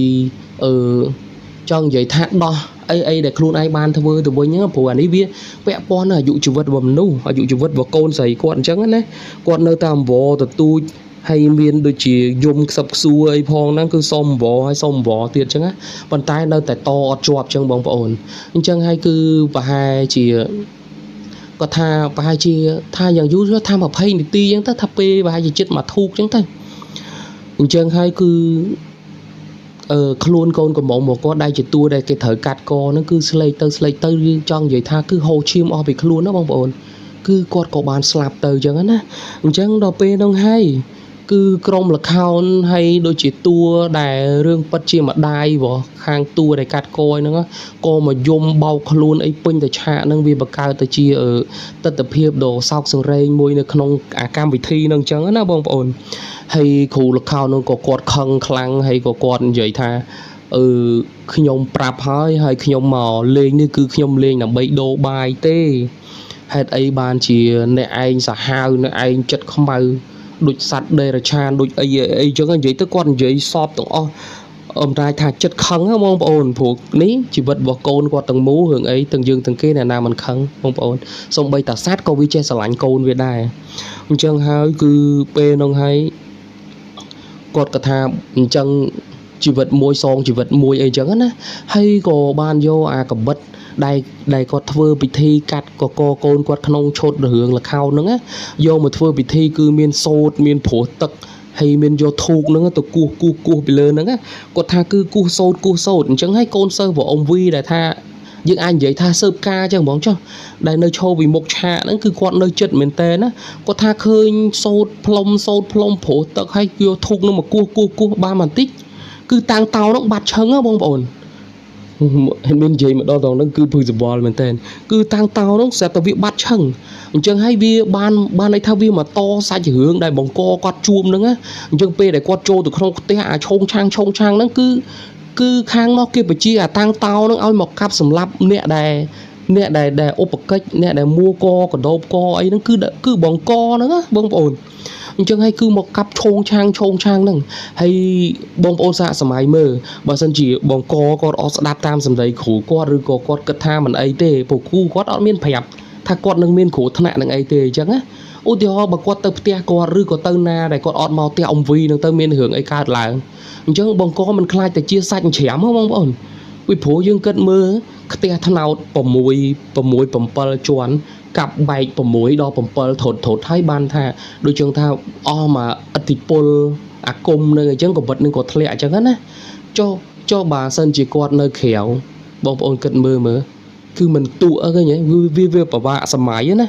ចង់និយាយថាដោះ អីដែលខ្លួនឯងបានធ្វើទៅវិញហ្នឹងព្រោះអានេះវាពាក់ព័ន្ធអាយុជីវិតរបស់មនុស្សអាយុជីវិតរបស់កូនស្រីគាត់អញ្ចឹងណាគាត់នៅតាមអង្វរទទូចហើយមានដូចជាយំខ្សឹបខ្សួរអីផងហ្នឹងគឺសុំអង្វរហើយសុំអង្វរទៀតអញ្ចឹងណាប៉ុន្តែនៅតែតអត់ជាប់អញ្ចឹងបងប្អូនអញ្ចឹងហើយគឺប្រហែលជាគាត់ថាប្រហែលជាថាយ៉ាងយូរថា20នាទីអញ្ចឹងទៅថាពេលប្រហែលជាចិត្តមកធូកអញ្ចឹងទៅអញ្ចឹងហើយគឺខ្លួនកូនកំមុំរបស់គាត់ដែលជាតួដែលគេត្រូវកាត់កហ្នឹងគឺស្លេកទៅចង់និយាយថាគឺហូរឈាមអស់ពីខ្លួនណាបងប្អូនគឺគាត់ក៏បានស្លាប់ទៅអញ្ចឹងណាអញ្ចឹងដល់ពេលហ្នឹងហើយគឺក្រុមលខោនហើយដូចជាតួដែលរឿងប៉ិតជាម្ដាយរបស់ខាងតួដែលកាត់កហ្នឹងក៏មកយំបោកខ្លួនអីពេញទៅឆាកហ្នឹងវាបង្កើតទៅជាទស្សនវិជ្ជាដ៏សោកសង្រេងមួយនៅក្នុងអាកម្មវិធីហ្នឹងអញ្ចឹងណាបងប្អូនហើយគ្រូលខោននោះក៏គាត់ខឹងខ្លាំងហើយក៏គាត់និយាយថាខ្ញុំប្រាប់ហើយខ្ញុំមកលេងនេះគឺខ្ញុំលេងដើម្បីដូរបាយទេហេតុអីបានជាអ្នកឯងសាហាវអ្នកឯងចិត្តខ្មៅដូចសัตว์ដេរឆានដូចអីចឹងនិយាយទៅគាត់និយាយសពទាំងអស់អំដាយថាចិត្តខឹងហ៎បងប្អូនព្រោះនេះជីវិតរបស់កូនគាត់ទាំងមូលរឿងអីទាំងយើងទាំងគេអ្នកណាមិនខឹងបងប្អូនសូម្បីតាសัตว์ក៏វាចេះស្រឡាញ់កូនវាដែរអញ្ចឹងហើយគឺពេលនោះហើយគាត់ក៏ថាអញ្ចឹងជីវិតមួយសងជីវិតមួយអីចឹងណាហើយក៏បានយកអាកបិតដែលគាត់ធ្វើពិធីកាត់កកកូនគាត់ក្នុងឈុតរឿងលខោនហ្នឹងណាយកមកធ្វើពិធីគឺមានសូត្រមានព្រោះទឹកហើយមានយកធូបហ្នឹងទៅគោះពីលើហ្នឹងគាត់ថាគឺគោះសូត្រអញ្ចឹងហើយកូនសិស្សរបស់អ៊ំវីដែលថាយើងអាចនិយាយថាស៊ើបការអញ្ចឹងហ្មងចុះដែលនៅឈរពីមុខឆាកហ្នឹងគឺគាត់នៅចិត្តមែនតើណាគាត់ថាឃើញសូត្រផ្លុំព្រោះទឹកហើយយកធូបហ្នឹងមកគោះបានបន្តិចគឺតាំងតោហ្នឹងបាត់ឈឹងហ៎បងប្អូនមាននិយាយមកដល់ហ្នឹងគឺភឺសបល់មែនតើគឺតាំងតោហ្នឹងស្រាប់តែវាបាត់ឈឹងអញ្ចឹងហើយវាបានន័យថាវាមកតសាច់រឿងដែលបង្កគាត់ជួមហ្នឹងណាអញ្ចឹងពេលដែលគាត់ចូលទៅក្នុងផ្ទះអាឆោងឆាងហ្នឹងគឺខាងនោះគេបញ្ជាអាតាំងតោហ្នឹងឲ្យមកកាប់សម្លាប់អ្នកដែលឧបកិច្ចអ្នកដែលមួកកដោបកអីហ្នឹងគឺបង្កហ្នឹងណាបងប្អូនអញ្ចឹងហើយគឺមកកាប់ឆោងឆាងហ្នឹងហើយបងប្អូនសាកសម័យមើលបើសិនជាបងកគាត់អត់ស្ដាប់តាមសម្ដីគ្រូគាត់ឬក៏គាត់គិតថាមិនអីទេព្រោះគ្រូគាត់អត់មានប្រាប់ថាគាត់នឹងមានគ្រោះថ្នាក់នឹងអីទេអញ្ចឹងណាឧទាហរណ៍បើគាត់ទៅផ្ទះគាត់ឬក៏ទៅណាដែលគាត់អត់មកផ្ទះអ៊ំវីនឹងទៅមានរឿងអីកើតឡើងអញ្ចឹងបងកមិនខ្លាចតែជាសាច់ច្រាមហ៎បងប្អូនពីព្រោះយើងគិតមើលផ្ទះថ្នោត6 7ជាន់កាប់បែក6ដល់7ថត់ហើយបានថាដូចចឹងថាអស់មកឥទ្ធិពលអាគមនឹងអញ្ចឹងក៏វិតនឹងក៏ធ្លាក់អញ្ចឹងណាចុះបើសិនជាគាត់នៅក្រៅបងប្អូនគិតមើលគឺមិនទូឃើញវាប្រវាក់សម័យណា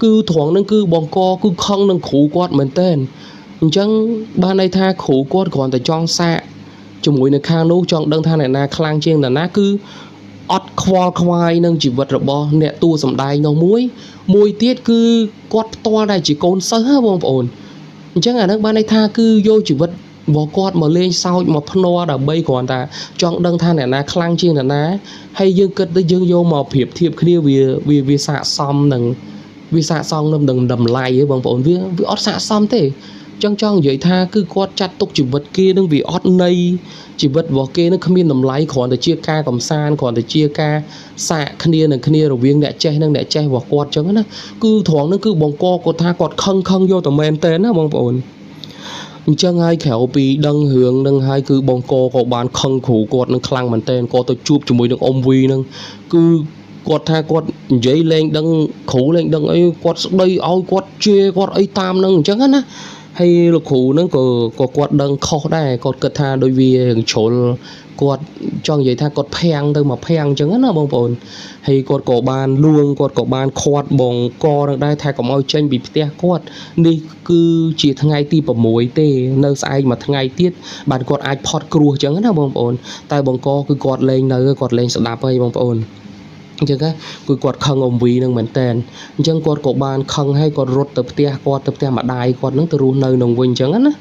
គឺត្រង់ហ្នឹងគឺបងកគឺខឹងនឹងគ្រូគាត់មែនតើអញ្ចឹងបានន័យថាគ្រូគាត់គ្រាន់តែចង់សាកជាមួយនៅខាងនោះចង់ដឹងថាអ្នកណាខ្លាំងជាងអ្នកណាគឺអត់ខ្វល់ខ្វាយនឹងជីវិតរបស់អ្នកតួសម្ដែងនោះមួយទៀតគឺគាត់ផ្ទាល់ដែរជាកូនសិស្សហ៎បងប្អូនអញ្ចឹងអានឹងបានន័យថាគឺយកជីវិតរបស់គាត់មកលេងសើចមកភ្នាល់ដើម្បីគ្រាន់តែចង់ដឹងថាអ្នកណាខ្លាំងជាងអ្នកណាហើយយើងគិតទៅយើងយកមកប្រៀបធៀបគ្នាវាស័ក្តិសមនឹងតម្លៃហ៎បងប្អូនវាអត់ស័ក្តិសមទេចង់និយាយថាគឺគាត់ចាត់ទុកជីវិតគេនឹងវាអត់ន័យជីវិតរបស់គេនឹងគ្មានតម្លៃគ្រាន់តែជាការកំសាន្តគ្រាន់តែជាការសាកគ្នានឹងគ្នារវាងអ្នកចេះនិងអ្នកចេះរបស់គាត់អញ្ចឹងណាគឺត្រង់ហ្នឹងគឺបង្កគាត់ថាគាត់ខឹងយកតែមែនតើណាបងប្អូនអញ្ចឹងហើយក្រៅពីដឹងរឿងនឹងហើយគឺបង្កក៏បានខឹងគ្រូគាត់នឹងខ្លាំងមែនតើគាត់ទៅជួបជាមួយនឹងអ៊ំវីនឹងគឺគាត់ថាគាត់និយាយលេងដឹងគ្រូលេងដឹងអីគាត់ស្ដីឲ្យគាត់ជេរគាត់អីតាមនឹងអញ្ចឹងណាហើយលោកគ្រូហ្នឹងក៏គាត់ដឹងខុសដែរគាត់គិតថាដោយវារឿងជ្រុលគាត់ចង់និយាយថាគាត់ភាំងទៅមកភាំងអញ្ចឹងណាបងប្អូនហើយគាត់ក៏បានលួងគាត់ក៏បានខាត់បងកនឹងដែរថាកុំឲ្យចេញពីផ្ទះគាត់នេះគឺជាថ្ងៃទី6ទេនៅស្អែកមួយថ្ងៃទៀតបាទគាត់អាចផត់គ្រោះអញ្ចឹងណាបងប្អូនតែបងកគឺគាត់លេងនៅគាត់លេងស្ដាប់ហើយបងប្អូនអញ្ចឹងគឺគាត់ខឹងអ៊ំវីនឹងមែនតែនអញ្ចឹងគាត់ក៏បានខឹងហើយគាត់រត់ទៅផ្ទះគាត់ទៅផ្ទះម្ដាយគាត់នឹងទៅរស់នៅនឹងវិញអញ្ចឹងណា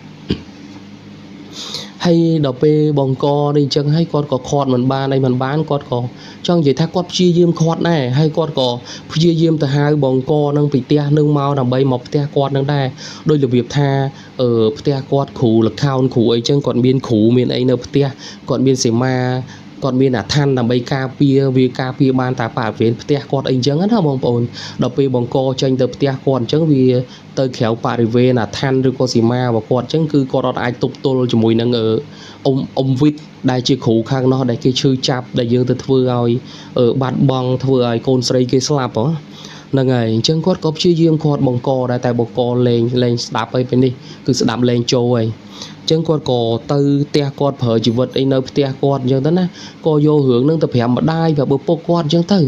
ហើយដល់ពេលបងកនេះអញ្ចឹងហើយគាត់ក៏ខាត់មិនបានគាត់ក៏ចង់និយាយថាគាត់ព្យាយាមខាត់ដែរហើយគាត់ក៏ព្យាយាមទៅហៅបងកនឹងពីផ្ទះនឹងមកដើម្បីមកផ្ទះគាត់នឹងដែរដោយរបៀបថាផ្ទះគាត់គ្រូលខោនគ្រូអីចឹងគាត់មានគ្រូមានអីនៅផ្ទះគាត់មានសីមា គាត់មានអាឋានដើម្បីការពារវាការពារបានតែបរិវេណផ្ទះគាត់អីចឹងណាបងប្អូនដល់ពេលបង្កចេញទៅផ្ទះគាត់អញ្ចឹងវាទៅក្រៅបរិវេណអាឋានឬក៏សីមារបស់គាត់អញ្ចឹងគឺគាត់អត់អាចទប់ទល់ជាមួយនឹងអ៊ំវិតដែលជាគ្រូខាងនោះដែលគេឈឺចាប់ដែលយើងទៅធ្វើឲ្យបាត់បង់ធ្វើឲ្យកូនស្រីគេស្លាប់ហ្នឹងហើយអញ្ចឹងគាត់ក៏ព្យាយាមគាត់បង្កដែរតែបង្កលេងស្ដាប់អីពេលនេះគឺស្ដាប់លេងចូលហើយអញ្ចឹងគាត់ក៏ទៅផ្ទះគាត់ប្រើជីវិតអីនៅផ្ទះគាត់អញ្ចឹងទៅណាក៏យករឿងហ្នឹងទៅប្រាប់ម្ដាយប្រាប់ឪពុកគាត់អញ្ចឹងទៅ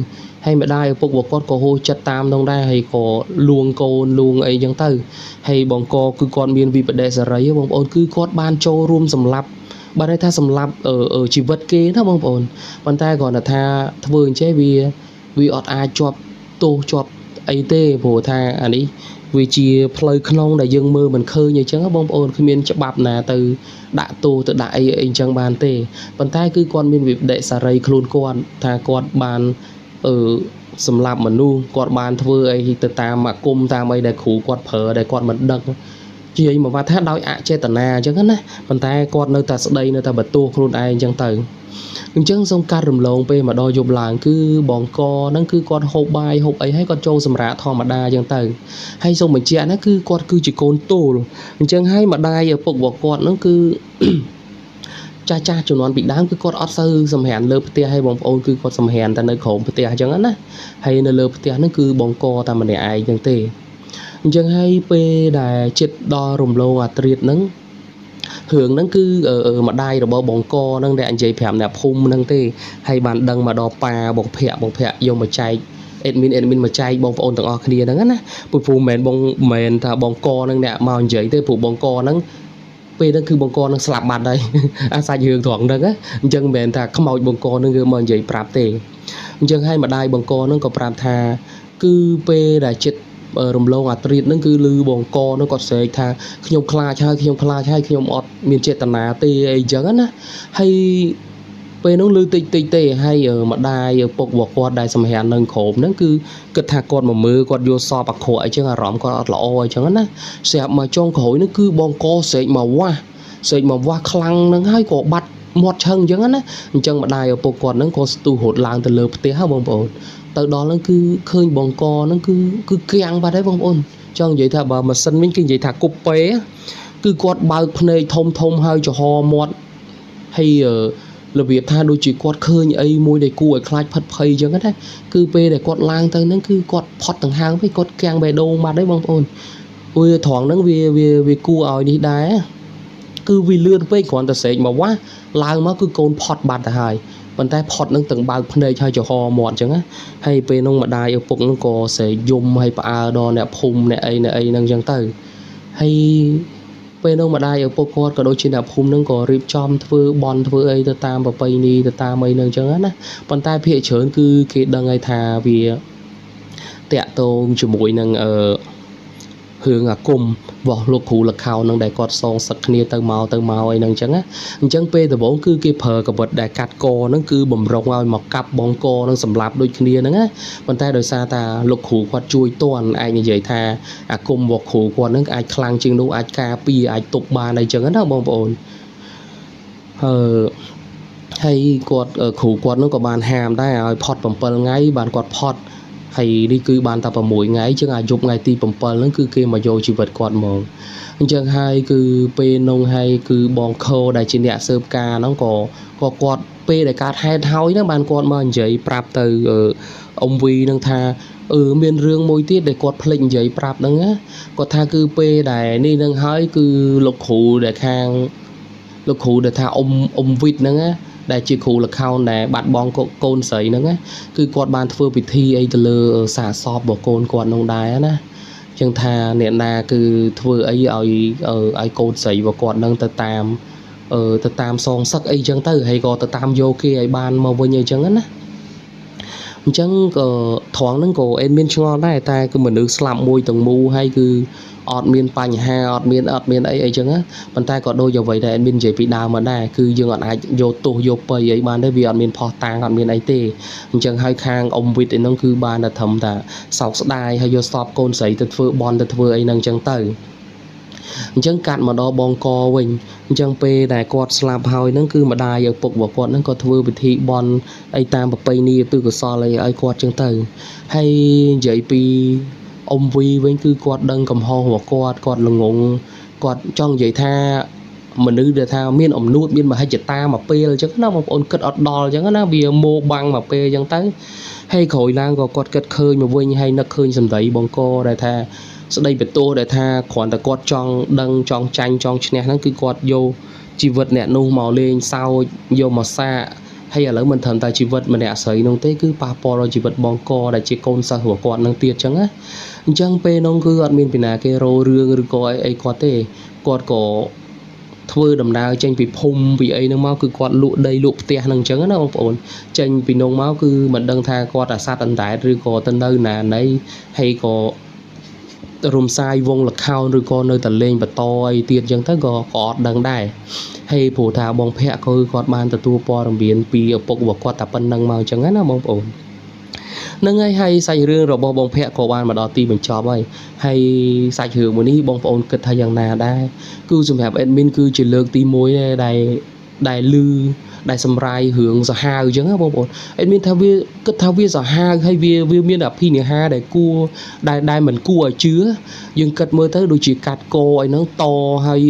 ហើយម្ដាយឪពុករបស់គាត់ក៏ហូរចិត្តតាមនោះដែរហើយក៏លួងកូនលួងអីអញ្ចឹងទៅហើយបង្កគឺគាត់មានវិបដិសេរីបងប្អូនគឺគាត់បានចូលរួមសម្លាប់បានន័យថាសម្លាប់ជីវិតគេណាបងប្អូនប៉ុន្តែគ្រាន់តែថាធ្វើអញ្ចឹងវាអត់អាចជាប់ទោសជាប់អីទេព្រោះថាអានេះវាជាផ្លូវក្នុងដែលយើងមើលមិនឃើញអញ្ចឹងបងប្អូនគ្មានច្បាប់ណាទៅដាក់ទោសទៅដាក់អីអញ្ចឹងបានទេប៉ុន្តែគឺគាត់មានវិបដិសារីខ្លួនគាត់ថាគាត់បានសម្រាប់មនុស្សគាត់បានធ្វើអីទៅតាមអាគមតាមអីដែលគ្រូគាត់ប្រើដែលគាត់មិនដឹងនិយាយមកថាដោយអចេតនាអញ្ចឹងណាប៉ុន្តែគាត់នៅតែស្ដីនៅតែបន្ទោសខ្លួនឯងអញ្ចឹងទៅអញ្ចឹងសូមកាត់រំលងពេលមកដល់យប់ឡើងគឺបងកហ្នឹងគឺគាត់ហូបបាយហូបអីហើយគាត់ចូលសម្រាកធម្មតាអញ្ចឹងទៅហើយសូមបញ្ជាក់ណាគឺគាត់គឺជាកូនទោលអញ្ចឹងហើយម្ដាយឪពុករបស់គាត់ហ្នឹងគឺចាស់ជំនាន់ពីដើមគឺគាត់អត់សូវសម្រានលើផ្ទះហើយបងប្អូនគឺគាត់សម្រានតែនៅក្រោមផ្ទះអញ្ចឹងណាហើយនៅលើផ្ទះហ្នឹងគឺបងកតែម្នាក់ឯងអញ្ចឹងទេអញ្ចឹងហើយពេលដែលចិត្តដល់រំលងអាត្រៀតហ្នឹងរឿងហ្នឹងគឺម្ដាយរបស់បងកហ្នឹងដែលនិយាយប្រាប់អ្នកភូមិហ្នឹងទេហើយបានដឹងមកដល់ប៉ាបងភ័ក្រយកមកចែកអេដមីនមកចែកបងប្អូនទាំងអស់គ្នាហ្នឹងណាព្រោះមិនថាបងកហ្នឹងអ្នកមកនិយាយទេព្រោះបងកហ្នឹងពេលហ្នឹងគឺបងកហ្នឹងស្លាប់បាត់ហើយអាសាច់រឿងត្រង់ហ្នឹងអញ្ចឹងមិនមែនថាខ្មោចបងកហ្នឹងគឺមកនិយាយប្រាប់ទេអញ្ចឹងហើយម្ដាយបងកហ្នឹងក៏ប្រាប់ថាគឺពេលដែលចិត្តរំលងអាត្រៀតហ្នឹងគឺលឺបងកហ្នឹងគាត់ស្រែកថាខ្ញុំខ្លាចហើយខ្ញុំអត់មានចេតនាទេអីចឹងណាហើយពេលនោះលឺតិចទេហើយម្ដាយឪពុករបស់គាត់ដែលសម្រាននៅក្រោមហ្នឹងគឺគិតថាគាត់មកមើលគាត់យល់សពអាក្រក់អីចឹងអារម្មណ៍គាត់អត់ល្អអីចឹងណាស្រាប់មកចុងក្រោយហ្នឹងគឺបងកស្រែកមកវាស់ខ្លាំងហ្នឹងហើយក៏បាត់មាត់ឆឹងអញ្ចឹងណាអញ្ចឹងម្ដាយឪពុកគាត់ហ្នឹងក៏ស្ទុះរត់ឡើងទៅលើផ្ទះហ៎បងប្អូនទៅដល់ហ្នឹងគឺឃើញបងកហ្នឹងគឺគាំងបាត់ហើយបងប្អូនចង់និយាយថាបើម៉ាស៊ីនវិញគេនិយាយថាគប់ពេគឺគាត់បើកភ្នែកធំហើយចំហមាត់ហើយរបៀបថាដូចជាគាត់ឃើញអីមួយដែលគួរឲ្យខ្លាចផិតភ័យអញ្ចឹងណាគឺពេលដែលគាត់ឡើងទៅហ្នឹងគឺគាត់ផុតដង្ហើមហើយគាត់គាំងបេះដូងបាត់ហើយបងប្អូនវាត្រង់ហ្នឹងវាគួរឲ្យនេះដែរគឺវាលឿនពេកគ្រាន់តែស្រែកមកវ៉ាឡើងមកគឺកូនផុតបាត់ទៅហើយប៉ុន្តែផុតនឹងទាំងបើកភ្នែកហើយចំហមាត់អញ្ចឹងណាហើយពេលនោះម្ដាយឪពុកនឹងក៏ស្រែកយំហើយផ្អើលដល់អ្នកភូមិអ្នកអីហ្នឹងអញ្ចឹងទៅហើយពេលនោះម្ដាយឪពុកគាត់ក៏ដូចជាអ្នកភូមិនឹងក៏រៀបចំធ្វើបន់ធ្វើអីទៅតាមប្រពៃណីទៅតាមអីហ្នឹងអញ្ចឹងណាប៉ុន្តែភាគច្រើនគឺគេដឹងហើយថាវាតាក់ទងជាមួយនឹងរឿងអាគមរបស់លោកគ្រូលខោនឹងដែលគាត់សងសឹកគ្នាទៅមកអីហ្នឹងអញ្ចឹងណាអញ្ចឹងពេលដំបូងគឺគេប្រើកវិតដែលកាត់កហ្នឹងគឺបំរុងឲ្យមកកាប់បងកនឹងសម្លាប់ដូចគ្នាហ្នឹងណាប៉ុន្តែដោយសារតាលោកគ្រូគាត់ជួយតន់អាចនិយាយថាអាគមរបស់គ្រូគាត់ហ្នឹងអាចខ្លាំងជាងនោះអាចការពារអាចទប់បានអីចឹងណាបងប្អូនហើយគាត់គ្រូគាត់ហ្នឹងក៏បានហាមដែរឲ្យផត់7ថ្ងៃបានគាត់ផត់ហើយនេះគឺបានតែ6ថ្ងៃជាងអាយុថ្ងៃទី7ហ្នឹងគឺគេមកយកជីវិតគាត់មកអញ្ចឹងហើយគឺពេលនោះហើយគឺបងខោដែលជាអ្នកស៊ើបការហ្នឹងក៏គាត់ពេលដែលកើតហេតុហើយហ្នឹងបានគាត់មកនិយាយប្រាប់ទៅអ៊ំវីហ្នឹងថាមានរឿងមួយទៀតដែលគាត់ភ្លេចនិយាយប្រាប់ហ្នឹងណាគាត់ថាគឺពេលដែលនេះហ្នឹងហើយគឺលោកគ្រូដែលថាអ៊ំវីតហ្នឹងណាដែលជាគ្រូល្ខោនដែលបាត់បង់កូនស្រីហ្នឹងណាគឺគាត់បានធ្វើពិធីអីទៅលើសាកសពរបស់កូនគាត់នោះដែរណាចឹងថាអ្នកណាគឺធ្វើអីឲ្យកូនស្រីរបស់គាត់នឹងទៅតាមសងសឹកអីចឹងទៅហើយក៏ទៅតាមយកគេឲ្យបានមកវិញអីចឹងណាអញ្ចឹងក៏ត្រង់ហ្នឹងក៏អេនមានឆ្ងល់ដែរតែគឺមនុស្សស្លាប់មួយទាំងមូលហើយគឺអត់មានបញ្ហាអត់មានអីចឹងណាប៉ុន្តែក៏ដូចអ្វីដែលអេនមាននិយាយពីដើមមកដែរគឺយើងអត់អាចយកទោសយកពៃអីបានទេវាអត់មានផុសតាងអត់មានអីទេអញ្ចឹងហើយខាងអ៊ំវិតឯនោះគឺបានតែធំថាសោកស្ដាយហើយយកសពកូនស្រីទៅធ្វើបន់ទៅធ្វើអីហ្នឹងចឹងទៅ អញ្ចឹងកាត់មកដល់បងកវិញអញ្ចឹងពេលដែលគាត់ស្លាប់ហើយហ្នឹងគឺម្ដាយឪពុករបស់គាត់ហ្នឹងក៏ធ្វើពិធីបន់អីតាមប្រពៃណីទិកុសលអីឲ្យគាត់ចឹងទៅហើយនិយាយពីអ៊ំវីវិញគឺគាត់ដឹងកំហុសរបស់គាត់ល្ងងគាត់ចង់និយាយថាមនុស្សដែលថាមានអំនួតមានមហិច្ឆតាមកពេលអញ្ចឹងណាបងប្អូនគិតអត់ដល់អញ្ចឹងណាវាម៉ូបាំងមកពេលអញ្ចឹងទៅហើយក្រោយឡើងក៏គាត់គិតឃើញមកវិញហើយនឹកឃើញសម្ដីបងកដែលថាស្ដីបន្ទោសដែលថាគ្រាន់តែគាត់ចង់ដឹងចង់ចាញ់ចង់ឈ្នះហ្នឹងគឺគាត់យកជីវិតអ្នកនោះមកលេងសើចយកមកសាកហើយឥឡូវមិនត្រឹមតែជីវិតម្នាក់ស្រីនោះទេគឺប៉ះពាល់ដល់ជីវិតបងកដែលជាកូនសិស្សរបស់គាត់នឹងទៀតអញ្ចឹងណាអញ្ចឹងពេលនោះគឺអត់មានពីណាគេរោរឿងឬក៏អីគាត់ទេគាត់ក៏ធ្វើដំណើរចេញពីភូមិពីអីហ្នឹងមកគឺគាត់លក់ដីលក់ផ្ទះហ្នឹងអញ្ចឹងណាបងប្អូនចេញពីនោះមកគឺមិនដឹងថាគាត់អាសត្វអណ្ដែតឬក៏ទៅនៅណាណីហើយក៏រំសាយវងលខោនឬក៏នៅតែលេងបន្តអីទៀតអញ្ចឹងទៅក៏អត់ដឹងដែរហើយព្រោះថាបងភ័ក្រគឺគាត់បានទទួលព័ត៌មានពីឪពុករបស់គាត់តែប៉ុណ្្នឹងមកអញ្ចឹងណាបងប្អូននឹងហើយសាច់រឿងរបស់បងភ័ក្រក៏បានមកដល់ទីបញ្ចប់ហើយសាច់រឿងមួយនេះបងប្អូនគិតថាយ៉ាងណាដែរគឺសម្រាប់ admin គឺជាលើកទី1ដែលឮដែលសម្រាយរឿងសាហាវអញ្ចឹងណាបងប្អូនadminថាវាគិតថាវាសាហាវហើយវាមានអភិនិហាដែលគួរដែលមិនគួរឲ្យជឿយើងគិតមើលទៅដូចជាកាត់កឲ្យហ្នឹងតហើយ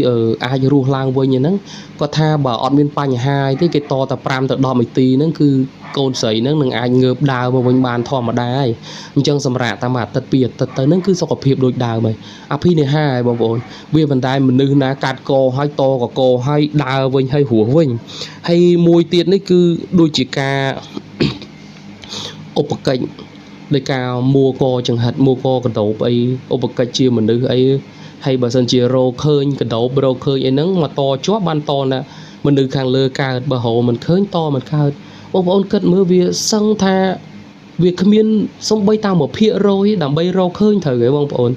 អាចរស់ឡើងវិញហ្នឹងគាត់ថាបើអត់មានបញ្ហាអីទេគេតតែ5ទៅ10នាទីហ្នឹងគឺកូនស្រីហ្នឹងនឹងអាចងើបដើរមកវិញបានធម្មតាហើយអញ្ចឹងសម្រាប់តាមអាទិត្យ2អាទិត្យទៅហ្នឹងគឺសុខភាពដូចដើមហើយអភិនិហាហើយបងប្អូនវាមិនដែលមនុស្សណាកាត់កហើយតកហើយដើរវិញហើយរស់វិញហើយមួយទៀតនេះគឺដូចជាការឧបកិច្ចដោយការមួកចង្ហិតមួកកដោបអីឧបកិច្ចជាមនុស្សអីហើយបើសិនជារោឃើញកដោបរោឃើញអីហ្នឹងមកតជាប់បានតណាមនុស្សខាងលើកើតបើរោមិនឃើញតមិនកើតបងប្អូនគិតមើលវាសឹងថាវាគ្មានសំបីតាម1%ដើម្បីរកឃើញត្រូវទេបងប្អូន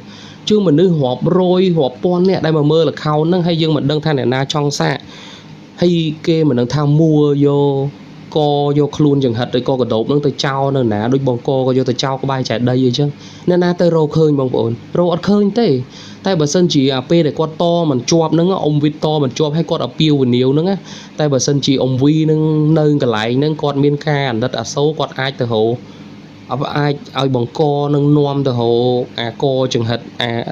ជាងមនុស្សរាប់រយរាប់ពាន់នាក់ដែលមកមើល account ហ្នឹងហើយយើងមិនដឹងថាអ្នកណាចង់សាកហើយគេមិនដឹងថាមួយកខ្លួនចង្ហិតឬក៏កដោបហ្នឹងទៅចោលនៅណាដូចបងកក៏យកទៅចោលក្បែរចែកដីអញ្ចឹងអ្នកណាទៅរកឃើញបងប្អូនរកអត់ឃើញទេតែបើសិនជាពេលដែលគាត់តមិនជាប់ហ្នឹងអ៊ំវីតមិនជាប់ឲ្យគាត់អពាវនាវហ្នឹងតែបើសិនជាអ៊ំវីនឹងនៅកន្លែងហ្នឹងគាត់មានការអាណិតអាសូរគាត់អាចទៅរកអាចឲ្យបង្កនឹងនាំទៅរកអាកចង្ហិត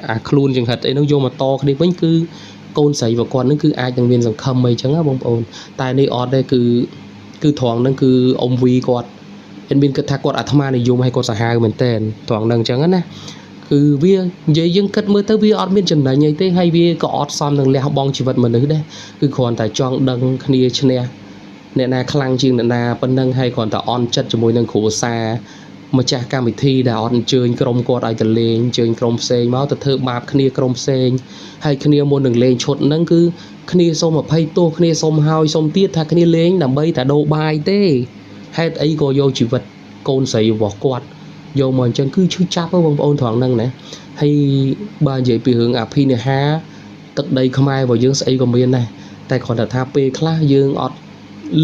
អាខ្លួនចង្ហិតអីហ្នឹងយកមកតគ្នាវិញគឺកូនស្រីរបស់គាត់ហ្នឹងគឺអាចនឹងមានសង្ឃឹមអីចឹងណាបងប្អូនតែនេះអត់ទេគឺត្រង់ហ្នឹងគឺអ៊ំវីគាត់មានគិតថាគាត់អាត្មានិយមឲ្យគាត់សាហាវមែនតើត្រង់ហ្នឹងអញ្ចឹងណាគឺវានិយាយយើងគិតមើលទៅវាអត់មានចំណេញអីទេហើយវាក៏អត់សមនឹងលះបង់ជីវិតមនុស្សដែរគឺគ្រាន់តែចង់ដឹងគ្នាឈ្នះអ្នកណាខ្លាំងជាងអ្នកណាប៉ុណ្្នឹងហើយគ្រាន់តែអន់ចិត្តជាមួយនឹងគ្រួសារម្ចាស់កម្មវិធីដែលអត់អញ្ជើញក្រុមគាត់ឲ្យទៅលេងអញ្ជើញក្រុមផ្សេងមកទៅធ្វើបាបគ្នាក្រុមផ្សេងហើយគ្នាមុននឹងលេងឈុតហ្នឹងគឺគ្នាសុំអភ័យទោសគ្នាសុំហើយសុំទៀតថាគ្នាលេងដើម្បីតែដូរបាយទេហេតុអីក៏យកជីវិតកូនស្រីរបស់គាត់យកមកអញ្ចឹងគឺឈឺចាប់ហ៎បងប្អូនត្រង់ហ្នឹងណាហើយបើនិយាយពីរឿងអភិនិហាទឹកដីខ្មែររបស់យើងស្អីក៏មានដែរតែគ្រាន់តែថាពេលខ្លះយើងអត់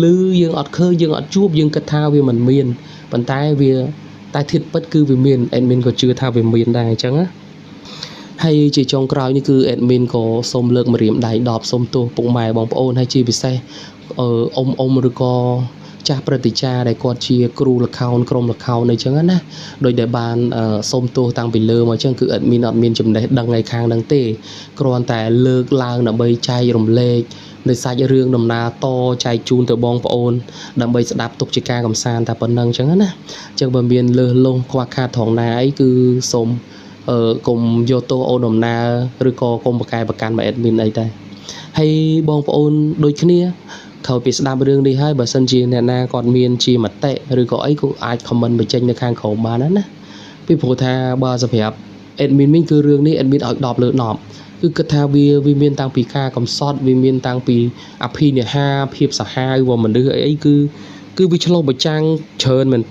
ឮយើងអត់ឃើញយើងអត់ជួបយើងគិតថាវាមិនមានប៉ុន្តែវាតែធៀបពិតគឺវាមាន admin ក៏ជឿថាវាមានដែរអញ្ចឹងណាហើយជាចុងក្រោយនេះគឺ admin ក៏សូមលើកម្រាមដៃ10សូមទោសពុកម៉ែបងប្អូនហើយជាពិសេសអ៊ំឬក៏ចាស់ព្រឹទ្ធាចារ្យដែលគាត់ជាគ្រូល្ខោនក្រុមល្ខោនអីចឹងណាដោយដែលបានសូមទោសតាំងពីលើមកអញ្ចឹងគឺ admin អត់មានចំណេះដឹងឯខាងហ្នឹងទេគ្រាន់តែលើកឡើងដើម្បីចែករំលែកនៅសាច់រឿងដំណើរតចែកជូនទៅបងប្អូនដើម្បីស្ដាប់ទុកជាការកំសាន្តតែប៉ុណ្្នឹងអញ្ចឹងណាអញ្ចឹងបើមានលើសលងខ្វះខាតត្រង់ណាអីគឺសូមកុំយកទោសអូនដំណើរឬក៏កុំប្រកែប្រកាន់មក admin អីដែរហើយបងប្អូនដូចគ្នាក្រោយពីស្ដាប់រឿងនេះហើយបើសិនជាអ្នកណាគាត់មានជាមតិឬក៏អីក៏អាច comment បញ្ចេញនៅខាងក្រោមបានណាពីព្រោះថាបើសម្រាប់ admin វិញគឺរឿងនេះ admin ឲ្យ10លើ10គឺគិតថាវាមានតាំងពីការកំសត់វាមានតាំងពីអភិនិហាភាពសាហាវរបស់មនុស្សអីគឺវាឆ្លុះបញ្ចាំងច្រើនមែន